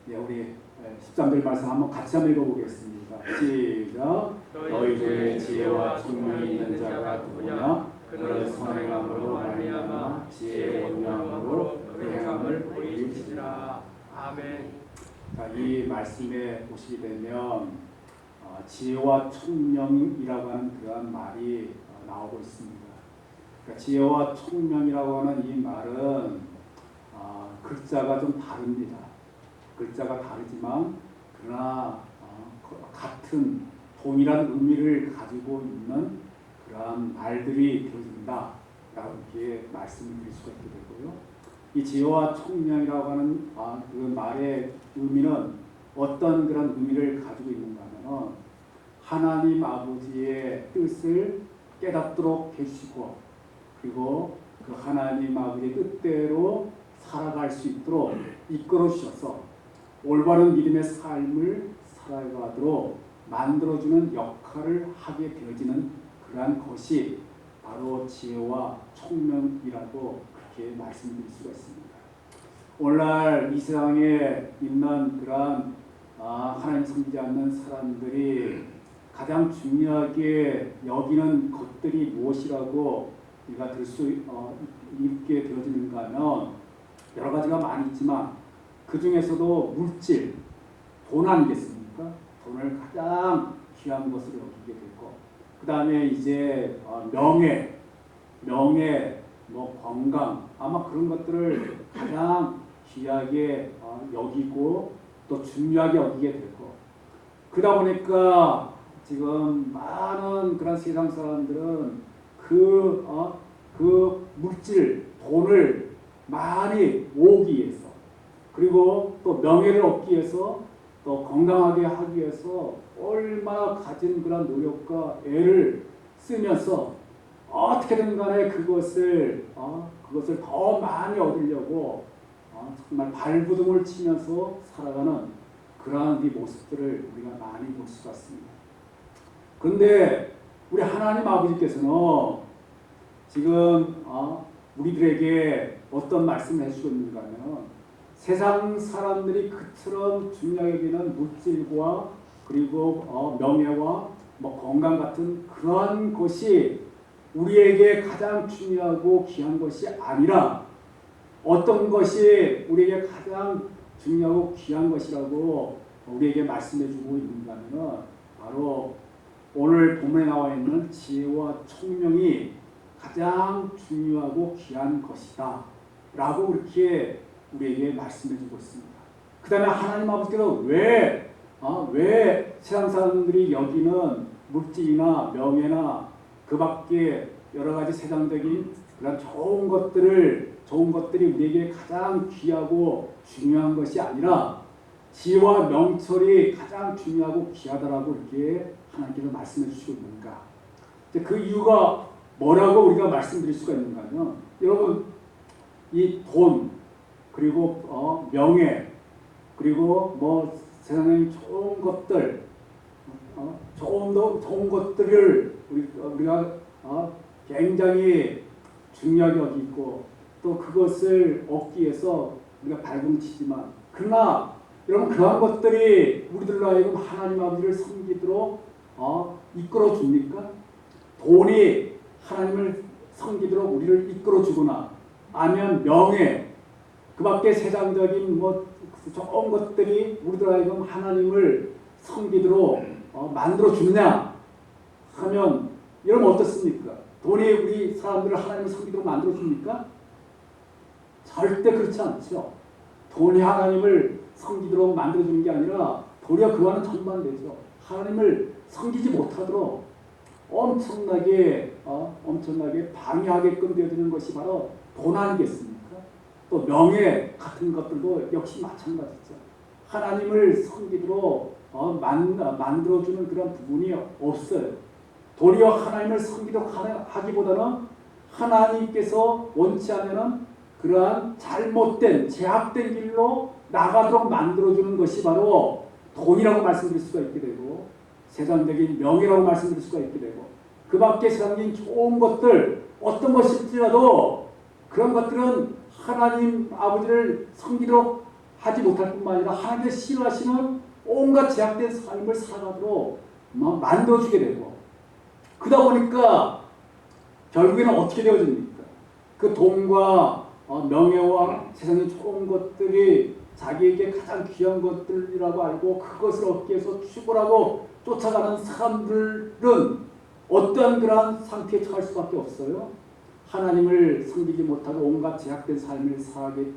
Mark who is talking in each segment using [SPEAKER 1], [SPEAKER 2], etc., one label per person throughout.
[SPEAKER 1] 네, 우리 13절 말씀 한번 같이 한번 읽어보겠습니다. 시작. 너희 중에 지혜와 총명이 있는 자가 누구냐? 그는 선행함으로 말미암아 지혜의 온유함으로 그 행함을 보이시리라.
[SPEAKER 2] 아멘.
[SPEAKER 1] 자, 이 말씀에 보시게 되면 지혜와 총명이라고 하는 그러한 말이 나오고 있습니다. 그러니까 지혜와 총명이라고 하는 이 말은 글자가 좀 다릅니다. 글자가 다르지만 그러나 같은 동일한 의미를 가지고 있는 그러한 말들이 되어진다 라고 이렇게 말씀을 드릴 수가 있게 되고요. 이 지혜와 총명이라고 하는 그 말의 의미는 어떤 그런 의미를 가지고 있는가 하면 하나님 아버지의 뜻을 깨닫도록 해주시고 그리고 그 하나님 아버지의 뜻대로 살아갈 수 있도록 이끌어 주셔서 올바른 믿음의 삶을 살아가도록 만들어주는 역할을 하게 되어지는 그러한 것이 바로 지혜와 총명이라고 그렇게 말씀드릴 수가 있습니다. 오늘날 이 세상에 있는 그러한 하나님 섬기지 않는 사람들이 가장 중요하게 여기는 것들이 무엇이라고 우리가 들 수 있게 되어지는가 하면 여러 가지가 많이 있지만 그 중에서도 물질, 돈 아니겠습니까? 돈을 가장 귀한 것으로 여기게 되고 그 다음에 이제 명예, 뭐 건강 아마 그런 것들을 가장 귀하게 여기고 또 중요하게 여기게 되고 그러다 보니까 지금 많은 그런 세상 사람들은 그 물질, 돈을 많이 모으기 위해서 그리고 또 명예를 얻기 위해서 또 건강하게 하기 위해서 얼마나 가진 그런 노력과 애를 쓰면서 어떻게든 간에 그것을 더 많이 얻으려고 정말 발부둥을 치면서 살아가는 그러한 이 모습들을 우리가 많이 볼 수가 있습니다. 그런데 우리 하나님 아버지께서는 지금 우리들에게 어떤 말씀을 해주고 있는가 하면 세상 사람들이 그처럼 중요하게 여기는 물질과 그리고 명예와 뭐 건강 같은 그러한 것이 우리에게 가장 중요하고 귀한 것이 아니라 어떤 것이 우리에게 가장 중요하고 귀한 것이라고 우리에게 말씀해 주고 있는가 하면 바로 오늘 본문에 나와 있는 지혜와 총명이 가장 중요하고 귀한 것이다 라고 그렇게 우리에게 말씀해 주고 있습니다. 그 다음에 하나님 아버지께서 왜 세상 사람들이 여기는 물질이나 명예나 그 밖에 여러 가지 세상적인 그런 좋은 것들이 우리에게 가장 귀하고 중요한 것이 아니라 지혜와 명철이 가장 중요하고 귀하다라고 이렇게 하나님께서 말씀해 주시고 있는가. 그 이유가 뭐라고 우리가 말씀드릴 수가 있는가 하면 여러분 이 돈 그리고 명예 그리고 뭐 세상에 좋은 것들 좋은 것들을 우리가 굉장히 중요하게 여기고 또 그것을 얻기 위해서 우리가 발버둥치지만 그러나 여러분 그러한 것들이 우리들로 하여금 하나님 아버지를 섬기도록 이끌어 줍니까? 돈이 하나님을 섬기도록 우리를 이끌어 주거나 아니면 명예 그 밖에 세상적인 뭐 좋은 것들이 우리들로 하여금 하나님을 섬기도록 만들어 주느냐 하면 여러분 어떻습니까? 돈이 우리 사람들을 하나님을 섬기도록 만들어 줍니까? 절대 그렇지 않죠. 돈이 하나님을 섬기도록 만들어 주는 게 아니라 도리어 그와는 정반대죠. 하나님을 섬기지 못하도록 엄청나게 방해하게끔 되어지는 것이 바로 돈 아니겠습니까? 또 명예 같은 것들도 역시 마찬가지죠. 하나님을 섬기도록 만들어주는 그런 부분이 없어요. 도리어 하나님을 섬기도록 하기보다는 하나님께서 원치 않으면 그러한 잘못된 제약된 길로 나가도록 만들어주는 것이 바로 돈이라고 말씀드릴 수가 있게 되고 세상적인 명예라고 말씀드릴 수가 있게 되고 그 밖에 세상적인 좋은 것들 어떤 것일지라도 그런 것들은 하나님 아버지를 섬기도록 하지 못할 뿐만 아니라 하나님께서 싫어하시는 온갖 제약된 삶을 살아가도록 만들어주게 되고, 그러다 보니까 결국에는 어떻게 되어집니까? 그 돈과 명예와 세상의 좋은 것들이 자기에게 가장 귀한 것들이라고 알고 그것을 얻기 위해서 추구하고 쫓아가는 사람들은 어떠한 그러한 상태에 처할 수밖에 없어요. 하나님을 섬기지 못하고 온갖 제약된 삶을 살게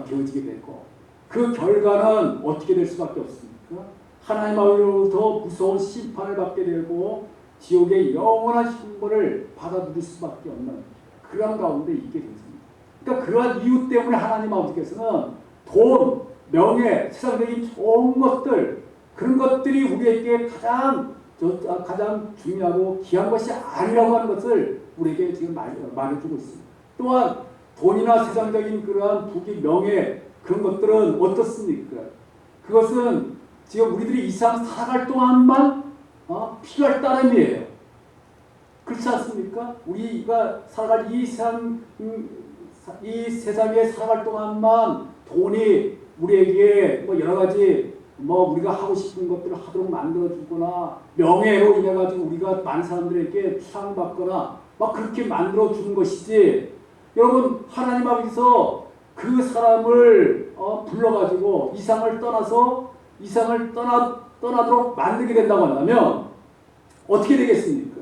[SPEAKER 1] 되어지게 되고, 그 결과는 어떻게 될 수밖에 없습니까? 하나님 앞으로부터 무서운 심판을 받게 되고 지옥의 영원한 형벌을 받아들일 수밖에 없는 그런 가운데 있게 되습니다. 그러니까 그러한 이유 때문에 하나님 아버지께서는 돈, 명예, 세상적인 좋은 것들, 그런 것들이 우리에게 가장 중요하고 귀한 것이 아니라고 하는 것을 우리에게 지금 말해주고 있습니다. 또한 돈이나 세상적인 그러한 부귀, 명예, 그런 것들은 어떻습니까? 그것은 지금 우리들이 이 세상 살아갈 동안만 필요할 따름이에요. 그렇지 않습니까? 우리가 살아갈 이 세상에 살아갈 동안만 돈이 우리에게 여러 가지 우리가 하고 싶은 것들을 하도록 만들어주거나, 명예로 인해 가지고 우리가 많은 사람들에게 추앙받거나 그렇게 만들어주는 것이지, 여러분 하나님 앞에서 그 사람을 불러가지고 이상을 떠나도록 만들게 된다고 한다면 어떻게 되겠습니까?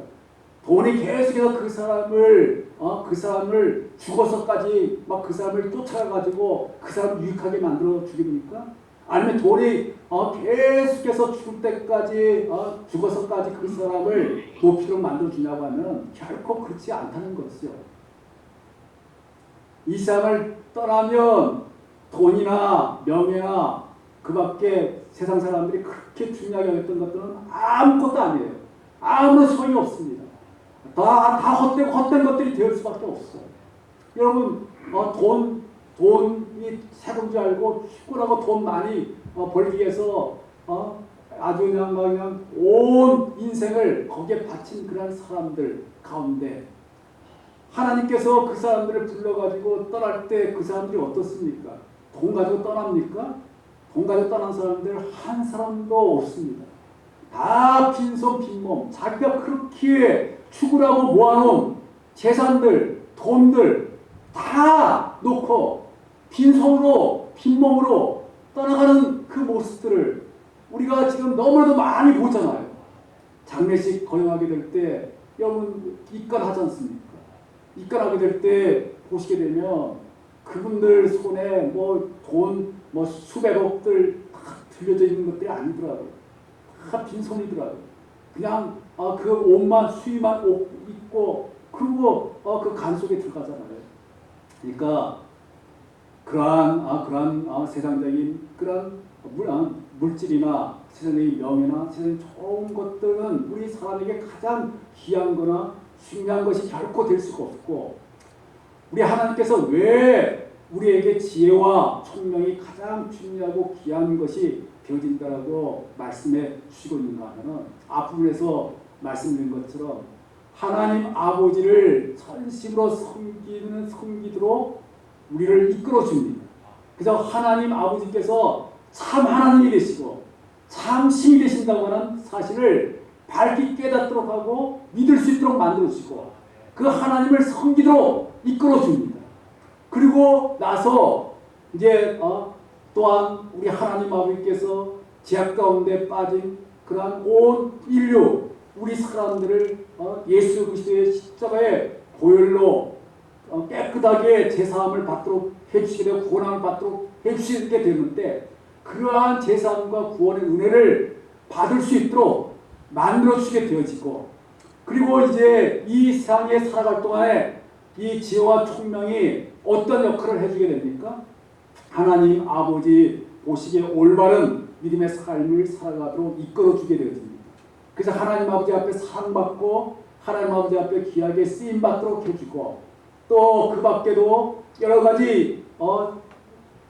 [SPEAKER 1] 돈이 계속해서 그 사람을 죽어서까지 그 사람을 쫓아가가지고 그 사람을 유익하게 만들어 주게 됩니까? 아니면 돈이 계속해서 죽을 때까지 죽어서까지 그 사람을 높이도록 만들어 주냐고 하면 결코 그렇지 않다는 것이죠. 이 세상을 떠나면 돈이나 명예나 그 밖에 세상 사람들이 그렇게 중요하게 여겼던 것들은 아무것도 아니에요. 아무런 소용이 없습니다. 다 헛된 것들이 될 수밖에 없어요. 여러분 돈이 새로운 줄 알고 축구라고 돈 많이 벌기 위해서 아주 그냥 온 인생을 거기에 바친 그런 사람들 가운데 하나님께서 그 사람들을 불러가지고 떠날 때 그 사람들이 어떻습니까? 돈 가지고 떠납니까? 돈 가지고 떠난 사람들 한 사람도 없습니다. 다 빈손 빈몸, 자기가 그렇게 추구라고 모아놓은 재산들, 돈들 다 놓고 빈손으로 빈몸으로 떠나가는 그 모습들을 우리가 지금 너무나도 많이 보잖아요. 장례식 거행하게 될 때 여러분 입간하지 않습니까? 입간하게 될 때 보시게 되면 그분들 손에 돈 수백억들 다 들려져 있는 것들이 아니더라고요. 다 빈손이더라고요. 그냥 그 옷만 수의만 옷 입고 그리고 그 간 속에 들어가잖아요. 그러니까 그러한 세상적인 그런 물질이나 세상의 명예나 세상의 좋은 것들은 우리 사람에게 가장 귀한 거나 중요한 것이 결코 될 수가 없고, 우리 하나님께서 왜 우리에게 지혜와 총명이 가장 중요하고 귀한 것이 되어진다라고 말씀해 주시고 있는가 하면은 앞부분에서 말씀드린 것처럼 하나님 아버지를 전심으로 섬기도록 우리를 이끌어 줍니다. 그래서 하나님 아버지께서 참 하나님이 되시고 참 신이 되신다고 하는 사실을 밝게 깨닫도록 하고 믿을 수 있도록 만들어주시고 그 하나님을 섬기도록 이끌어 줍니다. 그리고 나서 이제 또한 우리 하나님 아버지께서 죄악 가운데 빠진 그러한 온 인류 우리 사람들을 예수 그리스도의 십자가의 보혈로 깨끗하게 제사함을 받도록 해주시게 되고 구원함을 받도록 해주시게 되는데, 그러한 제사함과 구원의 은혜를 받을 수 있도록 만들어주게 되어지고, 그리고 이제 이 세상에 살아갈 동안에 이 지혜와 총명이 어떤 역할을 해주게 됩니까? 하나님 아버지 보시기에 올바른 믿음의 삶을 살아가도록 이끌어주게 되어집니다. 그래서 하나님 아버지 앞에 사랑받고 하나님 아버지 앞에 귀하게 쓰임받도록 해주고, 또 그 밖에도 여러 가지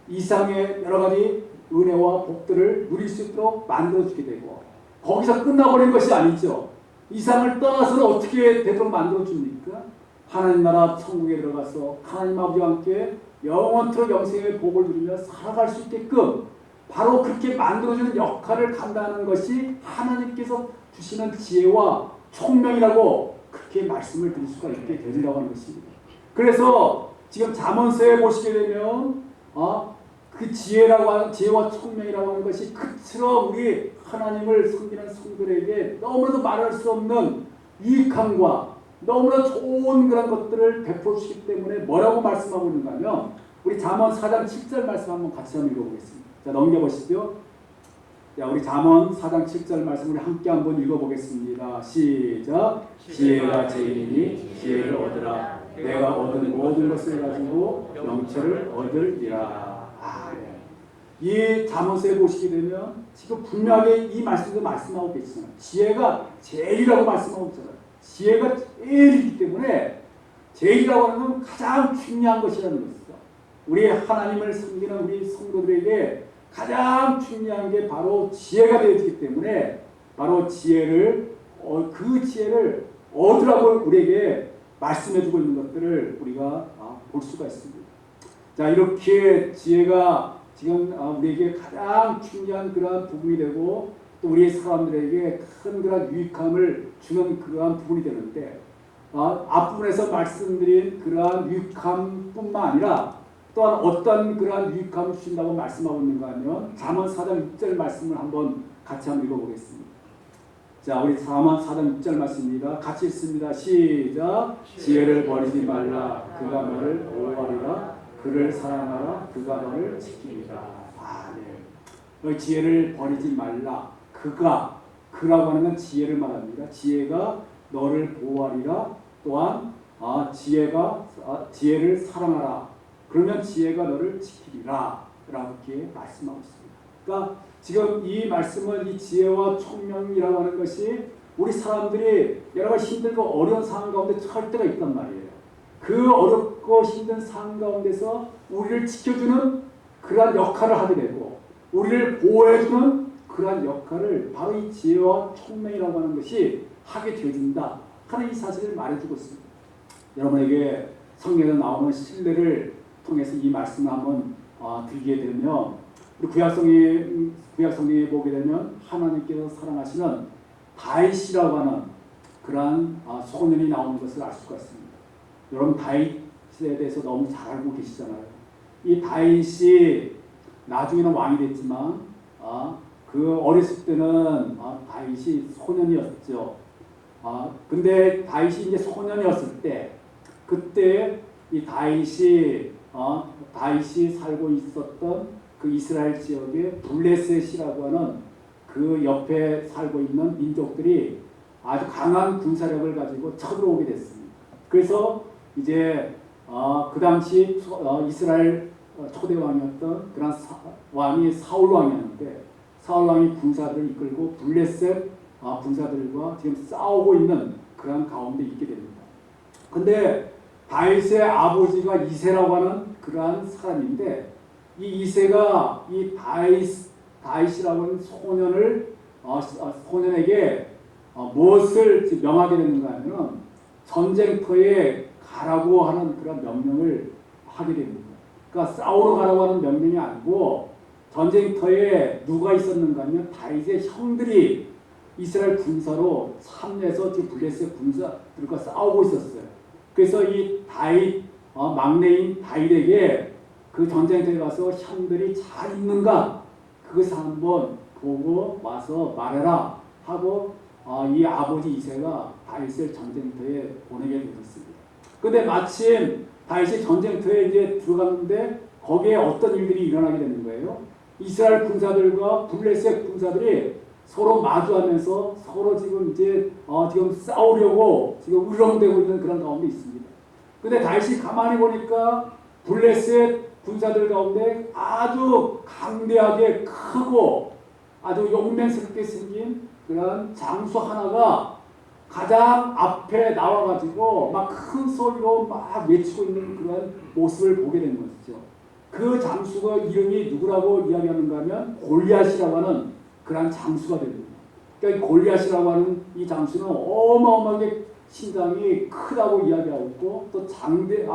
[SPEAKER 1] 이상의 여러 가지 은혜와 복들을 누릴 수 있도록 만들어주게 되고, 거기서 끝나버린 것이 아니죠. 이상을 떠나서는 어떻게 되도록 만들어줍니까? 하나님 나라 천국에 들어가서 하나님 아버지와 함께 영원토록 영생의 복을 누리며 살아갈 수 있게끔 바로 그렇게 만들어주는 역할을 감당하는 것이 하나님께서 주시는 지혜와 총명이라고 그렇게 말씀을 드릴 수가 있게 된다고 하는 것입니다. 그래서 지금 잠언서에 보시게 되면 그 지혜라고 하는 지혜와 총명이라고 하는 것이 그처럼 우리 하나님을 섬기는 성도들에게 너무나도 말할 수 없는 유익함과 너무나 좋은 그런 것들을 베풀어 주시기 때문에 뭐라고 말씀하고 있는가 하면 우리 잠언 4장 7절 말씀 한번 같이 한번 읽어보겠습니다. 자, 넘겨보시죠. 자, 우리 잠언 4장 7절 말씀 우리 함께 한번 읽어보겠습니다. 시작. 지혜가 제일이니 지혜를 얻으라. 내가 얻은 모든 것을 가지고 영체를 얻으리라. 이 잠언서에 보시게 되면 지금 분명하게 이 말씀도 말씀하고 계시잖아요. 지혜가 제일이라고 말씀하고 있잖아요. 지혜가 제일이기 때문에 제일이라고 하는 건 가장 중요한 것이라는 것이죠. 우리 하나님을 섬기는 우리 성도들에게 가장 중요한 게 바로 지혜가 되어지기 때문에 바로 그 지혜를 얻으라고 우리에게 말씀해주고 있는 것들을 우리가 볼 수가 있습니다. 자, 이렇게 지혜가 지금 우리에게 가장 중요한 그러한 부분이 되고 또 우리 사람들에게 큰 그러한 유익함을 주는 그러한 부분이 되는데 앞부분에서 말씀드린 그러한 유익함뿐만 아니라 또한 어떤 그러한 유익함을 주신다고 말씀하고 있는가 하면 잠언 4장 6절 말씀을 한번 같이 한번 읽어보겠습니다. 자, 우리 잠언 4장 6절 말씀입니다. 같이 읽습니다. 시작. 지혜를 버리지 말라. 그가 너를 보호하리라. 그를 사랑하라. 그가 너를 지키리라. 네. 지혜를 버리지 말라. 그라고 하는 건 지혜를 말합니다. 지혜가 너를 보호하리라. 또한 지혜를 사랑하라. 그러면 지혜가 너를 지키리라. 라고 이렇게 말씀하고 있습니다. 그러니까 지금 이 말씀은 이 지혜와 총명이라고 하는 것이 우리 사람들이 여러 가지 힘들고 어려운 상황 가운데 처할 때가 있단 말이에요. 그 어렵고 힘든 상황 가운데서 우리를 지켜주는 그러한 역할을 하게 되고 우리를 보호해주는 그러한 역할을 바로 이 지혜와 총명이라고 하는 것이 하게 되어진다 하는 이 사실을 말해주고 있습니다. 여러분에게 성경에 나오는 신뢰를 통해서 이 말씀을 한번 드리게 되면 우리 구약성경에 보게 되면 하나님께서 사랑하시는 다윗이라고 하는 그러한 소년이 나오는 것을 알 수가 있습니다. 여러분 다윗에 대해서 너무 잘 알고 계시잖아요. 이 다윗이 나중에는 왕이 됐지만 그 어렸을 때는 다윗이 소년이었죠. 근데 다윗이 이제 소년이었을 때 그때 이 다윗이 살고 있었던 그 이스라엘 지역의 블레셋이라고 하는 그 옆에 살고 있는 민족들이 아주 강한 군사력을 가지고 쳐들어오게 됐습니다. 그래서 이제 그 당시 이스라엘 초대 왕이었던 그런 왕이 사울 왕이었는데 사울 왕이 군사들을 이끌고 블레셋 군사들과 지금 싸우고 있는 그런 가운데 있게 됩니다. 근데 다윗의 아버지가 이새라고 하는 그러한 사람인데 이 이새가 이 다윗이라고 하는 소년에게 무엇을 명하게 되는가 하면 전쟁터에 가라고 하는 그런 명령을 하게 됩니다. 그러니까 싸우러 가라고 하는 명령이 아니고 전쟁터에 누가 있었는가 하면 다윗의 형들이 이스라엘 군사로 참여해서 지금 블레셋 군사들과 싸우고 있었어요. 그래서 이 다윗 막내인 다윗에게 그 전쟁터에 가서 형들이 잘 있는가 그것을 한번 보고 와서 말해라 하고 이 아버지 이새가 다윗을 전쟁터에 보내게 되었습니다. 근데 마침 다윗이 전쟁터에 이제 들어갔는데 거기에 어떤 일들이 일어나게 되는 거예요. 이스라엘 군사들과 블레셋 군사들이 서로 마주하면서 서로 지금 지금 싸우려고 지금 울렁대고 있는 그런 가운데 있습니다. 근데 다윗이 가만히 보니까 블레셋 군사들 가운데 아주 강대하게 크고 아주 용맹스럽게 생긴 그런 장수 하나가 가장 앞에 나와가지고 막 큰 소리로 막 외치고 있는 그런 모습을 보게 된 것이죠. 그 장수가 이름이 누구라고 이야기하는가 하면 골리앗이라고 하는 그런 장수가 됩니다. 그러니까 골리앗이라고 하는 이 장수는 어마어마하게 신장이 크다고 이야기하고 있고 또 상당히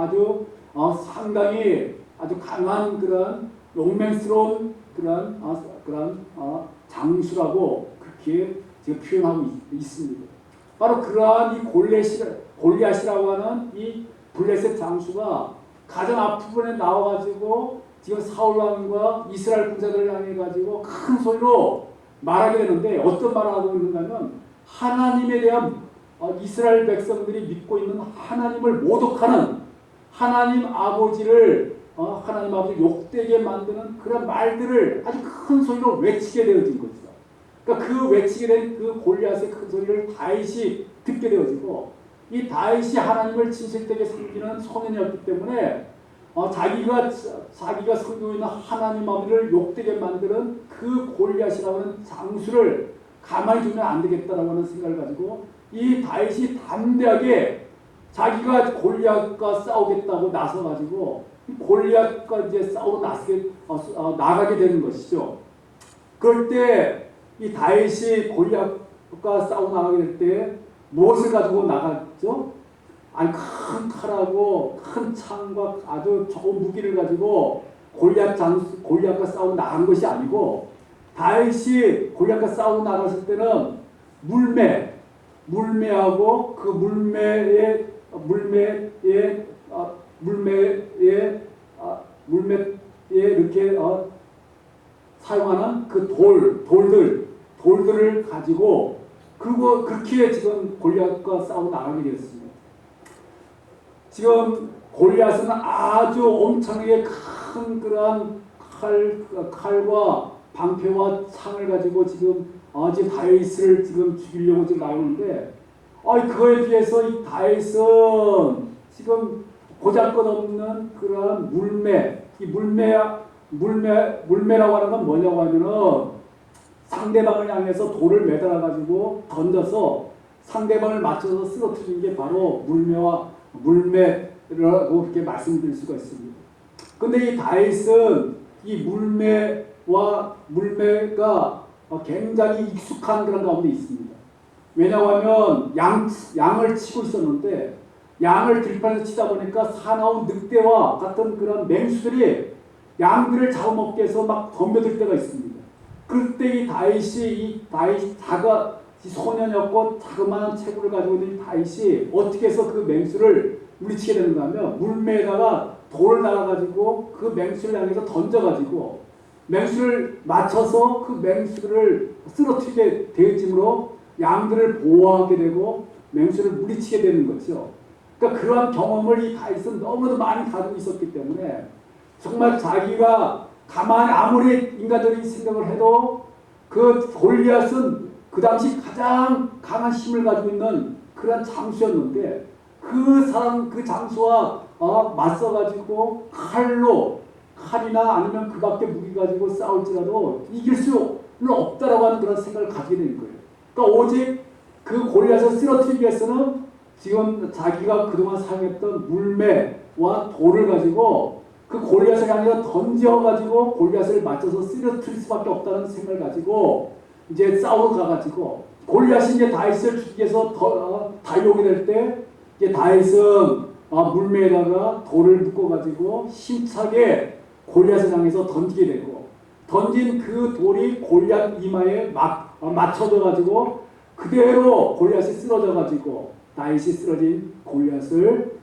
[SPEAKER 1] 아주 강한 그런 용맹스러운 그런 장수라고 그렇게 지금 표현하고 있습니다. 바로 그러한 이 골리앗이라고 하는 이 블레셋 장수가 가장 앞부분에 나와가지고 지금 사울 왕과 이스라엘 군사들을 향해 가지고 큰 소리로 말하게 되는데 어떤 말을 하고 있는가면 하나님에 대한 이스라엘 백성들이 믿고 있는 하나님을 모독하는 하나님 아버지를 욕되게 만드는 그런 말들을 아주 큰 소리로 외치게 되어진 거죠. 그러니까 그 외치게 된 그 골리앗의 큰 소리를 다윗이 듣게 되어지고 이 다윗이 하나님을 진실되게 섬기는 소년이었기 때문에 자기가 섬기고 있는 하나님 아버지를 욕되게 만드는 그 골리앗이라고 하는 장수를 가만히 두면 안 되겠다라고 하는 생각을 가지고 이 다윗이 담대하게 자기가 골리앗과 싸우겠다고 나서가지고 골리앗과 이제 싸우러 나가게 되는 것이죠. 그럴 때 이 다윗이 골리앗과 싸우러 나가게 될 때 무엇을 가지고 나갔죠? 아니 큰 칼하고 큰 창과 아주 좋은 무기를 가지고 골리앗과 싸우러 나간 것이 아니고 다윗이 골리앗과 싸우러 나갔을 때는 물매하고 그 물매에 이렇게 사용하는 그 돌들을 가지고 그렇게 지금 골리앗과 싸우러 나가게 되었습니다. 지금 골리앗은 아주 엄청나게 큰 그러한 칼과 방패와 창을 가지고 지금 다윗을 지금 죽이려고 지금 나오는데 그거에 비해서 이 다윗은 지금 보잘것없는 그러한 물매라고 하는 건 뭐냐고 하면은 상대방을 향해서 돌을 매달아 가지고 던져서 상대방을 맞춰서 쓰러뜨리는 게 바로 물매라고 그렇게 말씀드릴 수가 있습니다. 근데 이 다윗은 이 물매가 굉장히 익숙한 그런 가운데 있습니다. 왜냐하면 양을 치고 있었는데 양을 들판에서 치다 보니까 사나운 늑대와 같은 그런 맹수들이 양들을 잡아먹게 해서 막 덤벼들 때가 있습니다. 그때 이 다윗이 소년이었고 자그마한 체구를 가지고 있는 이 다윗이 어떻게 해서 그 맹수를 물리치게 되는가 하면 물매에다가 돌을 달아가지고 그 맹수를 향해서 던져가지고 맹수를 맞춰서 그 맹수를 쓰러뜨리게 되어짐으로 양들을 보호하게 되고 맹수를 물리치게 되는 거죠. 그러니까 그러한 경험을 이 다윗은 너무도 많이 가지고 있었기 때문에 정말 자기가 가만히 아무리 인간적인 생각을 해도 그 골리앗은 그 당시 가장 강한 힘을 가지고 있는 그런 장수였는데 그 장수와 맞서가지고 칼이나 아니면 그 밖에 무기 가지고 싸울지라도 이길 수는 없다라고 하는 그런 생각을 가지게 된 거예요. 그러니까 오직 그 골리앗을 쓰러뜨리기 위해서는 지금 자기가 그동안 사용했던 물매와 돌을 가지고 그 골리앗을 향해서 던져가지고 골리앗을 맞춰서 쓰러뜨릴 수밖에 없다는 생각을 가지고 이제 싸우러 가가지고 골리앗이 이제 다윗을 죽이기 위해서 달려오게 될 때 이제 다윗은 물매에다가 돌을 묶어가지고 힘차게 골리앗을 향해서 던지게 되고 던진 그 돌이 골리앗 이마에 맞춰져가지고 그대로 골리앗이 쓰러져가지고 다윗이 쓰러진 골리앗을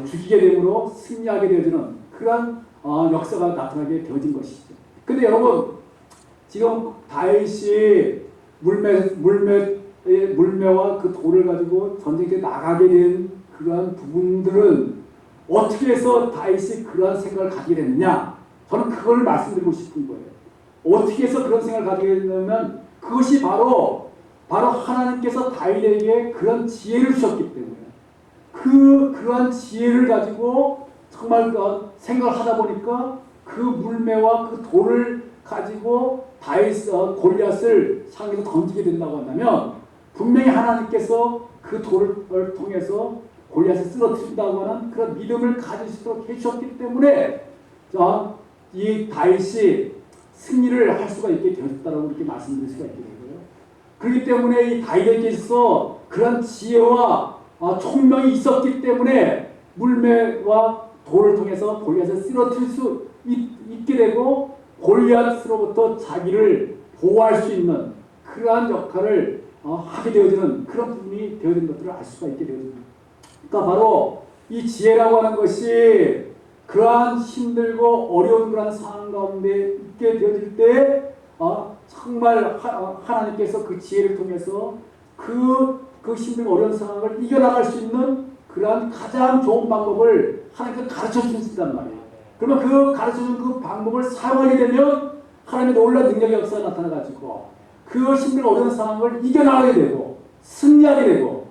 [SPEAKER 1] 죽이게 되므로 승리하게 되어지는 그런 역사가 나타나게 되어진 것이죠. 근데 여러분 지금 다윗이 물매와 그 돌을 가지고 전쟁에 나가게 된 그러한 부분들은 어떻게 해서 다윗이 그러한 생각을 가지게 됐느냐? 저는 그걸 말씀드리고 싶은 거예요. 어떻게 해서 그런 생각을 가지게 됐냐면 그것이 바로 하나님께서 다윗에게 그런 지혜를 주셨기 때문에 그러한 지혜를 가지고 정말 생각을 하다 보니까 그 물매와 그 돌을 가지고 골리앗을 향해서 던지게 된다고 한다면 분명히 하나님께서 그 돌을 통해서 골리앗을 쓰러뜨린다고 하는 그런 믿음을 가질 수 있도록 해주셨기 때문에 이 다윗이 승리를 할 수가 있게 되었다라고 이렇게 말씀드릴 수가 있게 되고요. 그렇기 때문에 이 다윗에게 있어 그런 지혜와 총명이 있었기 때문에 물매와 돌을 통해서 골리앗을 쓰러뜨릴 수 있게 되고 골리앗으로부터 자기를 보호할 수 있는 그러한 역할을 하게 되어지는 그런 부분이 되어진 것들을 알 수가 있게 되어집니다. 그러니까 바로 이 지혜라고 하는 것이 그러한 힘들고 어려운 그러한 상황 가운데 있게 되어질 때 정말 하나님께서 그 지혜를 통해서 그 힘들고 어려운 상황을 이겨나갈 수 있는 그러한 가장 좋은 방법을 하나님께서 가르쳐 주신단 말이에요. 그러면 그 가르쳐준 그 방법을 사용하게 되면 하나님의 놀라운 능력의 역사가 나타나가지고 그 힘들고 어려운 상황을 이겨나가게 되고 승리하게 되고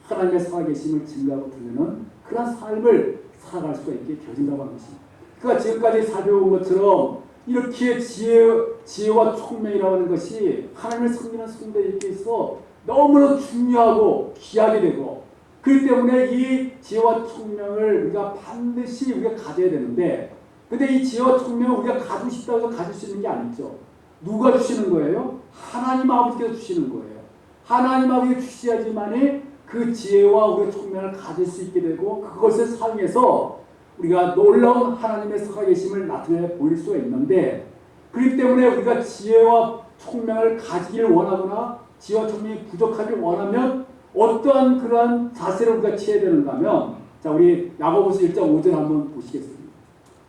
[SPEAKER 1] 하나님의 살아계심을 증거하고 드리는 그런 삶을 살아갈 수가 있게 되어진다고 하는 것입니다. 그러니까 지금까지 살펴본 것처럼 이렇게 지혜와 총명이라고 하는 것이 하나님을 섬기는 성도에 있어 너무나 중요하고 귀하게 되고 그렇기 때문에 이 지혜와 총명을 우리가 반드시 우리가 가져야 되는데 근데 이 지혜와 총명을 우리가 가지고 싶다고 해서 가질 수 있는 게 아니죠. 누가 주시는 거예요? 하나님 아버지께서 주시는 거예요. 하나님 아버지가 주셔야지만이 그 지혜와 우리의 총명을 가질 수 있게 되고 그것을 사용해서 우리가 놀라운 하나님의 살아계심을 나타내 보일 수가 있는데 그렇기 때문에 우리가 지혜와 총명을 가지기를 원하거나 지혜와 총명이 부족하길 원하면 어떠한 그러한 자세를 우리가 취해야 되는가 하면 자 우리 야고보서 1장 5절 한번 보시겠습니다.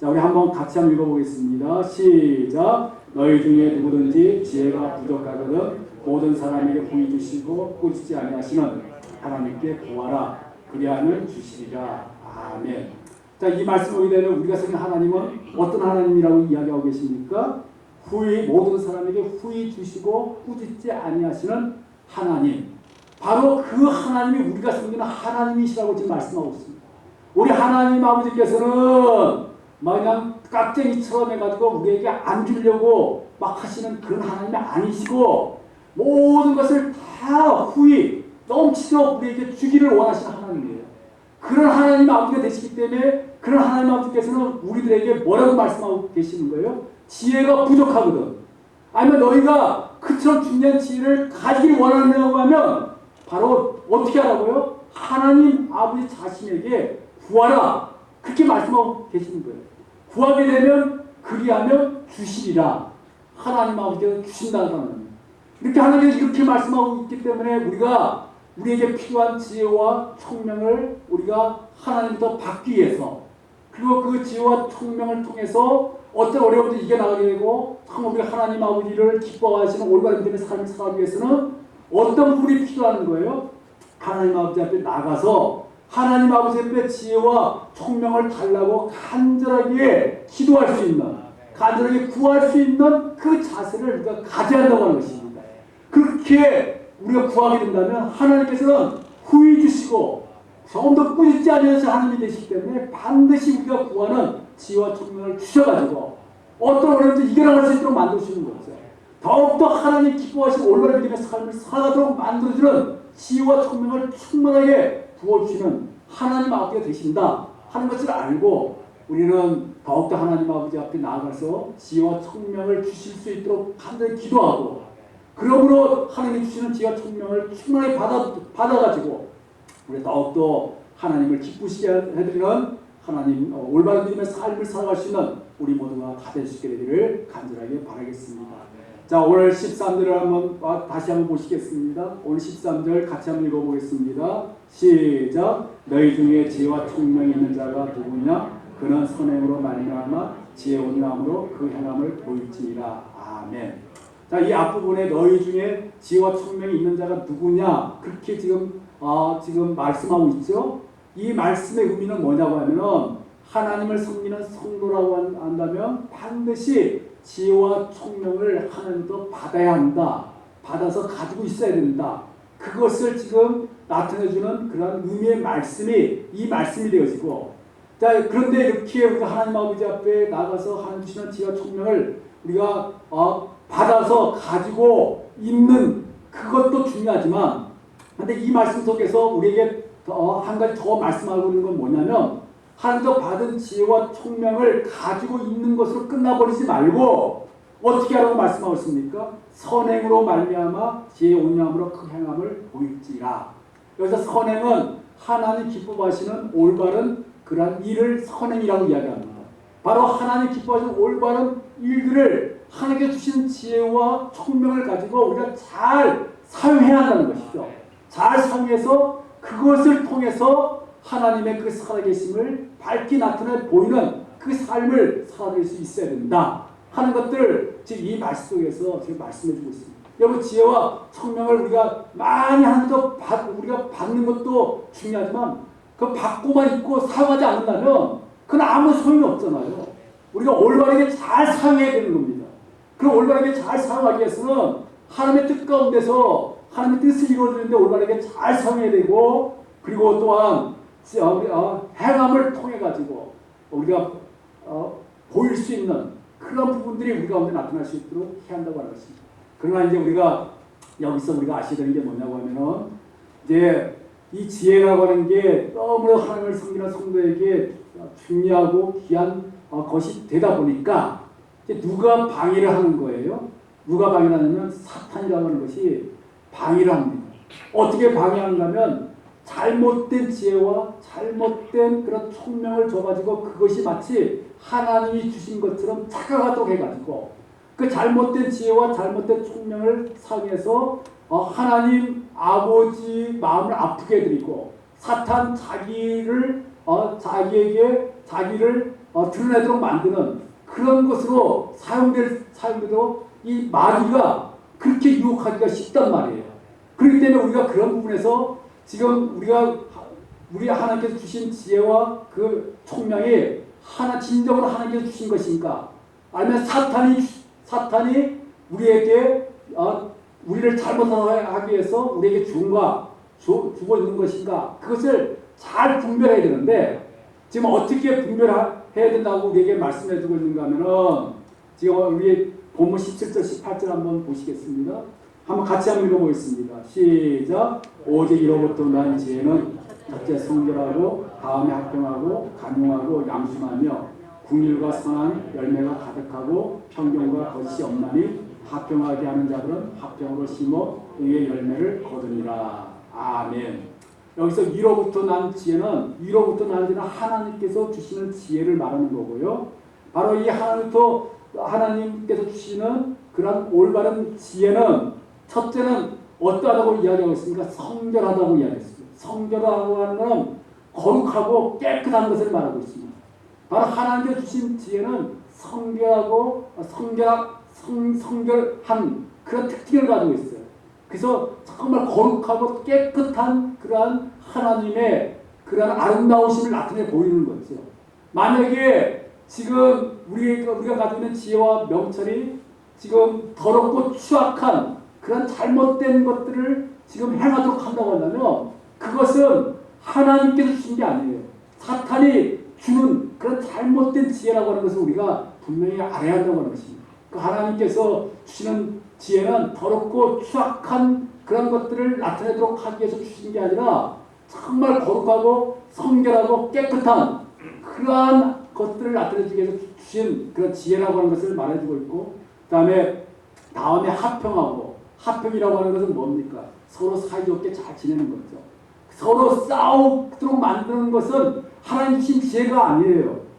[SPEAKER 1] 자 우리 한번 같이 한번 읽어보겠습니다. 시작. 너희 중에 누구든지 지혜가 부족하거든 모든 사람에게 부이 주시고 꾸짖지 아니하시는 하나님께 구하라 그리하면 주시리라. 아멘. 자, 이 말씀을 보게 되면 우리가 생각하는 하나님은 어떤 하나님이라고 이야기하고 계십니까? 모든 사람에게 후히 주시고 꾸짖지 아니하시는 하나님. 바로 그 하나님이 우리가 섬기는 하나님이시라고 지금 말씀하고 있습니다. 우리 하나님 아버지께서는 그냥 깍쟁이처럼 해가지고 우리에게 안 주려고 막 하시는 그런 하나님이 아니시고 모든 것을 다 후히 넘치도록 우리에게 주기를 원하시는 하나님이에요. 그런 하나님 아버지가 되시기 때문에 그런 하나님 아버지께서는 우리들에게 뭐라고 말씀하고 계시는 거예요? 지혜가 부족하거든. 아니면 너희가 그처럼 중요한 지혜를 가지길 원하느냐고 하면 바로 어떻게 하라고요? 하나님 아버지 자신에게 구하라. 그렇게 말씀하고 계시는 거예요. 구하게 되면 그리하면 주시리라. 하나님 아버지께서 주신다는 겁니다. 이렇게 하나님께서 이렇게 말씀하고 있기 때문에 우리가 우리에게 필요한 지혜와 총명을 우리가 하나님부터 받기 위해서 그리고 그 지혜와 총명을 통해서 어떤 어려움도 이겨나가게 되고 정말 우리 하나님 아버지를 기뻐하시는 올바른 믿음의 삶을 살아가기 위해서는 어떤 부분이 필요한 거예요? 하나님 아버지 앞에 나가서 하나님 아버지 앞에 지혜와 총명을 달라고 간절하게 기도할 수 있는 간절하게 구할 수 있는 그 자세를 우리가 가져야 한다고 하는 것입니다. 그렇게 우리가 구하게 된다면 하나님께서는 후히 주시고 조금 더 꾸짖지 않으셔서 하나님이 되시기 때문에 반드시 우리가 구하는 지혜와 총명을 주셔가지고 어떤 어려움도 이겨나갈 수 있도록 만들어주시는 거죠. 더욱더 하나님 기뻐하시는 올바른 믿음의 삶을 살아가도록 만들어주는 지혜와 총명을 충만하게 부어주시는 하나님 아버지가 되신다 하는 것을 알고 우리는 더욱더 하나님 아버지 앞에 나아가서 지혜와 총명을 주실 수 있도록 간절히 기도하고 그러므로 하나님이 주시는 지혜와 총명을 충만하게 받아가지고 우리 더욱더 하나님을 기쁘시게 해드리는 하나님 올바른 믿음의 삶을 살아갈 수 있는 우리 모두가 다 될 수 있게 되기를 간절하게 바라겠습니다. 자 오늘 13절을 한번 다시 한번 보시겠습니다. 오늘 13절 같이 한번 읽어보겠습니다. 시작. 너희 중에 지혜와 총명이 있는 자가 누구냐? 그는 선행으로 말미암아 지혜로운 마음으로 그 행함을 보일지니라. 아멘. 자, 이 앞부분에 너희 중에 지혜와 총명이 있는 자가 누구냐? 그렇게 지금 말씀하고 있죠. 이 말씀의 의미는 뭐냐고 하면은 하나님을 섬기는 성도라고 한다면 반드시 지혜와 총명을 하나님도 받아야 한다. 받아서 가지고 있어야 된다. 그것을 지금 나타내주는 그런 의미의 말씀이 이 말씀이 되어지고 자 그런데 이렇게 우리가 하나님 아버지 앞에 나가서 하나님 주시는 지혜와 총명을 우리가 받아서 가지고 있는 그것도 중요하지만 근데 이 말씀 속에서 우리에게 한 가지 더 말씀하고 있는 건 뭐냐면 하나님께서 받은 지혜와 총명을 가지고 있는 것으로 끝나버리지 말고 어떻게 하라고 말씀하고 있습니까? 선행으로 말미암아 지혜의 온유함으로 그 행함을 보일지라. 여기서 선행은 하나님 기뻐하시는 올바른 그러한 일을 선행이라고 이야기합니다. 바로 하나님 기뻐하시는 올바른 일들을 하나님께 주신 지혜와 총명을 가지고 우리가 잘 사용해야 한다는 것이죠. 잘 사용해서 그것을 통해서 하나님의 그 살아계심을 밝게 나타내 보이는 그 삶을 살아낼 수 있어야 된다 하는 것들을 지금 이 말씀 속에서 지금 말씀해 주고 있습니다. 여러분, 지혜와 총명을 우리가 많이 하는 것, 우리가 받는 것도 중요하지만 그 받고만 있고 사용하지 않는다면 그건 아무 소용이 없잖아요. 우리가 올바르게 잘 사용해야 되는 겁니다. 그 올바르게 잘 사용하기 위해서는 하나님의 뜻 가운데서 하나님의 뜻을 이루어주는데 올바르게 잘 사용해야 되고, 그리고 또한 행함을 통해 가지고 우리가 보일 수 있는 그런 부분들이 우리 가운데 나타날 수 있도록 해야 한다고 하는 것입니다. 그러나 이제 우리가 여기서 우리가 아셔야 되는 게 뭐냐고 하면은, 이제 이 지혜라고 하는 게 너무나 하나님을 섬기는 성도에게 중요하고 귀한 것이 되다 보니까 이제 누가 방해를 하는 거예요? 누가 방해를 하냐면 사탄이라고 하는 것이 방해를 합니다. 어떻게 방해하는가 하면 잘못된 지혜와 잘못된 그런 총명을 줘가지고 그것이 마치 하나님이 주신 것처럼 착각하도록 해가지고 그 잘못된 지혜와 잘못된 총명을 사용해서 하나님 아버지 마음을 아프게 해드리고 사탄 자기를 자기를 드러내도록 만드는 그런 것으로 사용되도록 이 마귀가 그렇게 유혹하기가 쉽단 말이에요. 그렇기 때문에 우리가 그런 부분에서 지금 우리 하나님께서 주신 지혜와 그 총명이 진정으로 하나님께서 주신 것인가, 아니면 사탄이 우리에게 우리를 잘못하게 해서 우리에게 주고 있는 것인가, 그것을 잘 분별해야 되는데, 지금 어떻게 분별해야 된다고 우리에게 말씀해 주고 있는가 하면은, 지금 우리 본문 17절 18절 한번 보시겠습니다. 한번 같이 한번 읽어보겠습니다. 시작. 오직 이로부터 난 지혜는 첫째 성결하고 다음에 합평하고 간용하고 양순하며 긍휼과 선한 열매가 가득하고 평경과 거짓이 없나니 합평하게 하는 자들은 합평으로 심어 의의 열매를 거두니라. 아멘. 여기서 이로부터 난 지혜는 하나님께서 주시는 지혜를 말하는 거고요. 바로 이 하나님께서 주시는 그런 올바른 지혜는 첫째는 어떠하다고 이야기하고 있습니까? 성결하다고 이야기했습니다. 성결하다고 하는 것은 거룩하고 깨끗한 것을 말하고 있습니다. 바로 하나님께서 주신 지혜는 성결한 그런 특징을 가지고 있어요. 그래서 정말 거룩하고 깨끗한 그러한 하나님의 그러한 아름다우심을 나타내 보이는 거죠. 만약에 지금 우리가 가지고 있는 지혜와 명철이 지금 더럽고 추악한 그런 잘못된 것들을 지금 행하도록 한다고 한다면 그것은 하나님께서 주신 게 아니에요. 사탄이 주는 그런 잘못된 지혜라고 하는 것을 우리가 분명히 알아야 한다고 하는 것입니다. 그 하나님께서 주시는 지혜는 더럽고 추악한 그런 것들을 나타내도록 하기 위해서 주신 게 아니라 정말 거룩하고 성결하고 깨끗한 그러한 것들을 나타내주기 위해서 주신 그런 지혜라고 하는 것을 말해주고 있고, 다음에 합평이라고 하는 것은 뭡니까? 서로 사이좋게 잘 지내는 거죠. 서로 싸우도록 만드는 것은 하나님 주신 지혜가 아니에요.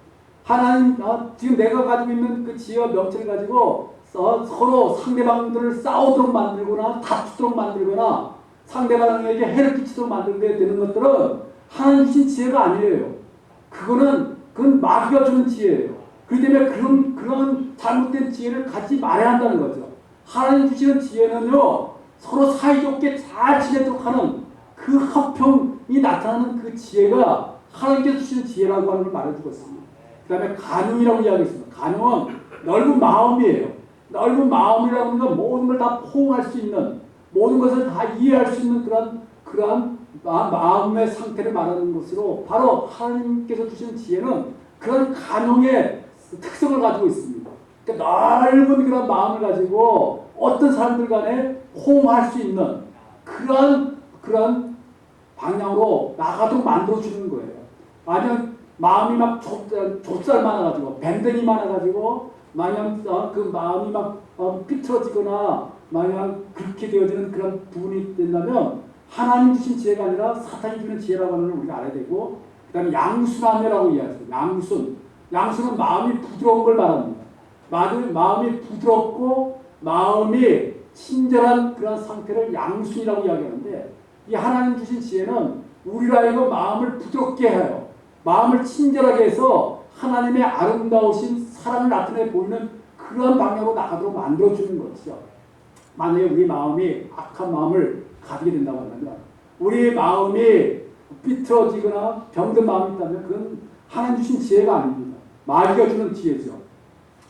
[SPEAKER 1] 지금 내가 가지고 있는 그 지혜와 명철을 가지고 서로 상대방들을 싸우도록 만들거나 다투도록 만들거나 상대방에게 해를 끼치도록 만들게 되는 것들은 하나님 주신 지혜가 아니에요. 그건 마귀가 주는 지혜예요. 그렇기 때문에 그런 잘못된 지혜를 갖지 말아야 한다는 거죠. 하나님 주시는 지혜는요, 서로 사이좋게 잘 지내도록 하는 그 합평이 나타나는 그 지혜가 하나님께서 주시는 지혜라고 하는 걸 말해주고 있습니다. 그 다음에 간용이라고 이야기했습니다. 간용은 넓은 마음이에요. 넓은 마음이라는 건 모든 걸 다 포용할 수 있는, 모든 것을 다 이해할 수 있는 그러한 마음의 상태를 말하는 것으로, 바로 하나님께서 주시는 지혜는 그런 간용의 특성을 가지고 있습니다. 그러니까 넓은 그런 마음을 가지고 어떤 사람들 간에 호응할 수 있는 그런 방향으로 나가도록 만들어주는 거예요. 만약 마음이 막 좁쌀 많아가지고 밴댕이 많아가지고 마냥 그 마음이 막 삐뚤어지거나 마냥 그렇게 되어지는 그런 부분이 된다면 하나님 주신 지혜가 아니라 사탄이 주는 지혜라고 하는 걸 우리가 알아야 되고, 그 다음에 양순하며라고 이야기해요. 양순은 마음이 부드러운 걸 말합니다. 마음이 부드럽고 마음이 친절한 그런 상태를 양순이라고 이야기하는데, 이 하나님 주신 지혜는 우리로 하여금 마음을 부드럽게 해요. 마음을 친절하게 해서 하나님의 아름다우신 사랑을 나타내 보이는 그런 방향으로 나가도록 만들어주는 것이죠. 만약에 우리 마음이 악한 마음을 가지게 된다고 한다면, 우리 마음이 삐뚤어지거나 병든 마음이 있다면 그건 하나님 주신 지혜가 아닙니다. 마귀가 주는 지혜죠.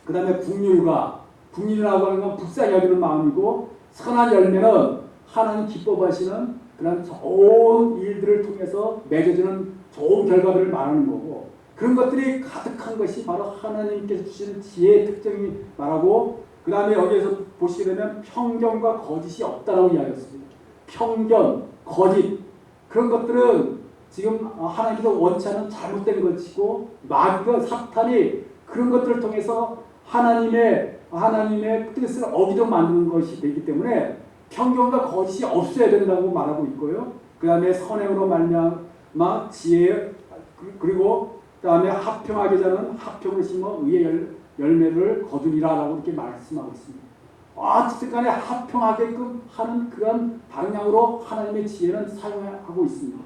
[SPEAKER 1] 그 다음에 국률이라고 하는 건 불쌍히 여기는 마음이고, 선한 열매는 하나님 기뻐하시는 그런 좋은 일들을 통해서 맺어지는 좋은 결과들을 말하는 거고, 그런 것들이 가득한 것이 바로 하나님께서 주시는 지혜의 특징이 말하고, 그 다음에 여기에서 보시게 되면 편견과 거짓이 없다라고 이야기했습니다. 편견, 거짓, 그런 것들은 지금 하나님께서 원치 않은 잘못된 것이고, 마귀가 사탄이 그런 것들을 통해서 하나님의 뜻을 어기도록 만드는 것이 되기 때문에 편견과 거짓이 없어야 된다고 말하고 있고요. 그 다음에 선행으로 말미암아 지혜, 그리고 그 다음에 합평하게 자는 합평을 심어 의의 열매를 거두리라라고 이렇게 말씀하고 있습니다. 어쨌든 간에 합평하게끔 하는 그런 방향으로 하나님의 지혜는 사용하고 있습니다.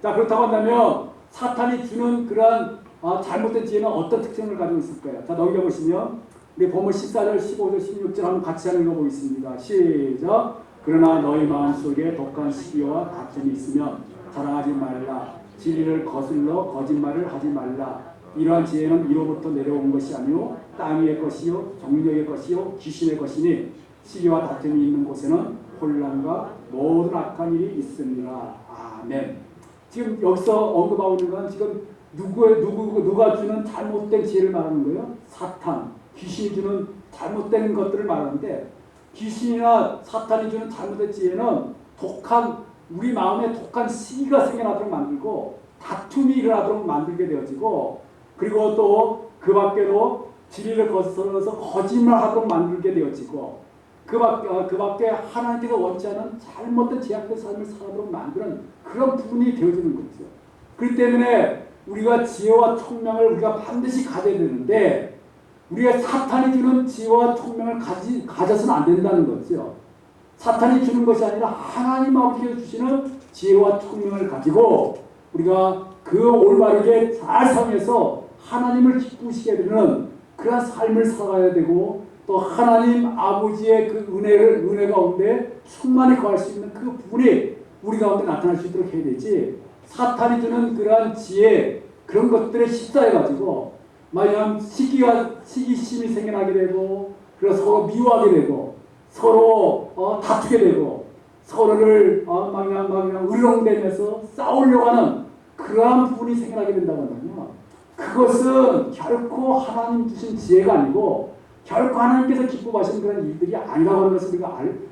[SPEAKER 1] 자, 그렇다고 한다면 사탄이 주는 그러한 잘못된 지혜는 어떤 특징을 가지고 있을까요? 자, 넘겨보시면 우리 본문 14절, 15절, 16절 한번 같이 읽어보겠습니다. 시작. 그러나 너희 마음속에 독한 시기와 다툼이 있으면 자랑하지 말라. 진리를 거슬러 거짓말을 하지 말라. 이러한 지혜는 이로부터 내려온 것이 아니요 땅 위의 것이요 정력의 것이요 귀신의 것이니 시기와 다툼이 있는 곳에는 혼란과 모든 악한 일이 있습니다. 아멘. 지금 여기서 언급하고 있는 건 지금 누가 주는 잘못된 지혜를 말하는 거예요? 사탄, 귀신이 주는 잘못된 것들을 말하는데, 귀신이나 사탄이 주는 잘못된 지혜는 우리 마음에 독한 시기가 생겨나도록 만들고 다툼이 일어나도록 만들게 되어지고, 그리고 또 그 밖에도 진리를 거슬러서 거짓말하도록 만들게 되어지고, 그 밖에 하나님께서 원치 않은 잘못된 제약된 삶을 살아도록 만드는 그런 부분이 되어지는 거죠. 그렇기 때문에 우리가 지혜와 총명을 우리가 반드시 가져야 되는데, 우리가 사탄이 주는 지혜와 총명을 가져서는 안 된다는 거죠. 사탄이 주는 것이 아니라 하나님 아버지께서 주시는 지혜와 총명을 가지고 우리가 그 올바르게 잘 사용해서 하나님을 기쁘시게 되는 그런 삶을 살아가야 되고, 또 하나님 아버지의 그 은혜 가운데 충만히 거할 수 있는 그 부분이 우리 가운데 나타날 수 있도록 해야 되지, 사탄이 주는 그러한 지혜, 그런 것들에 휩싸여가지고 만약 시기심이 생겨나게 되고, 그래서 서로 미워하게 되고 서로 다투게 되고 서로를 막 으르렁대면서 싸우려고 하는 그러한 부분이 생겨나게 된다고 한다면, 그것은 결코 하나님 주신 지혜가 아니고 결코 하나님께서 기뻐하시는 그런 일들이 아니라고 하는 것을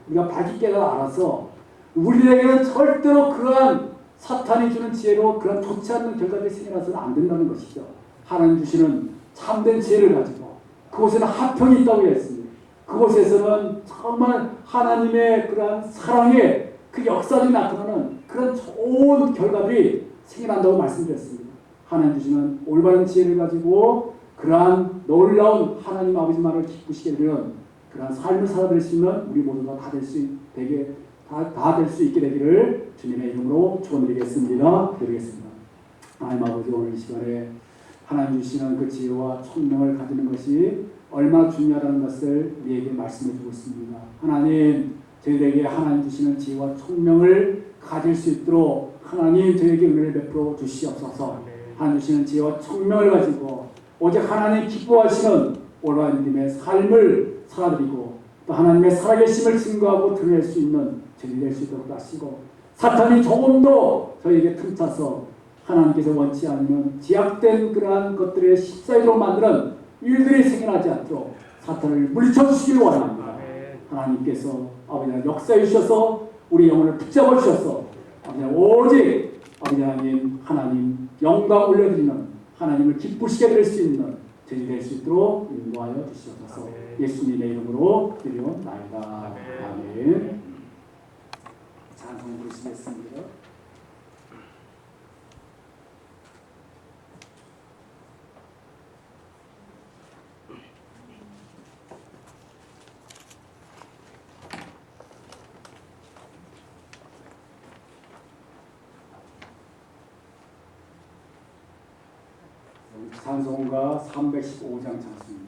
[SPEAKER 1] 우리가 밝히 깨달아 알아서, 우리에게는 절대로 그러한 사탄이 주는 지혜로 그런 좋지 않는 결과들이 생겨나서는 안 된다는 것이죠. 하나님 주시는 참된 지혜를 가지고 그곳에는 합평이 있다고 했습니다. 그곳에서는 정말 하나님의 그러한 사랑의 그 역사들이 나타나는 그런 좋은 결과들이 생겨난다고 말씀드렸습니다. 하나님 주시는 올바른 지혜를 가지고 그러한 놀라운 하나님 아버지만을 기쁘시게 되는 그러한 삶을 살아낼 수 있는 우리 모두가 다 될 수 있게 되기를 주님의 이름으로 축원드리겠습니다. 하나님 아버지, 오늘 이 시간에 하나님 주시는 그 지혜와 총명을 가지는 것이 얼마나 중요하다는 것을 우리에게 말씀해 주고 있습니다. 하나님, 저희에게 하나님 주시는 지혜와 총명을 가질 수 있도록 하나님 저에게 은혜를 베풀어 주시옵소서. 하나님 주시는 지혜와 총명을 가지고 오직 하나님 기뻐하시는 올바른 믿음의 삶을 살아드리고, 또 하나님의 살아계심을 증거하고 드러낼 수 있는 저희 될 수 있도록 하시고, 사탄이 조금도 저희에게 틈타서 하나님께서 원치 않는 제약된 그러한 것들에 휩싸이도록 만드는 일들이 생겨나지 않도록 사탄을 물리쳐 주시기를 원합니다. 하나님께서 아버지 역사해 주셔서 우리 영혼을 붙잡아 주셔서 아버지 오직 아버지 하나님 영광 올려드리는, 하나님을 기쁘시게 될 수 있는 저희 될 수 있도록 인도하여 주시옵소서. 예수님의 이름으로 드리옵나이다. 아멘. 찬송 부르시겠습니다. 찬송가 315장 찬송입니다.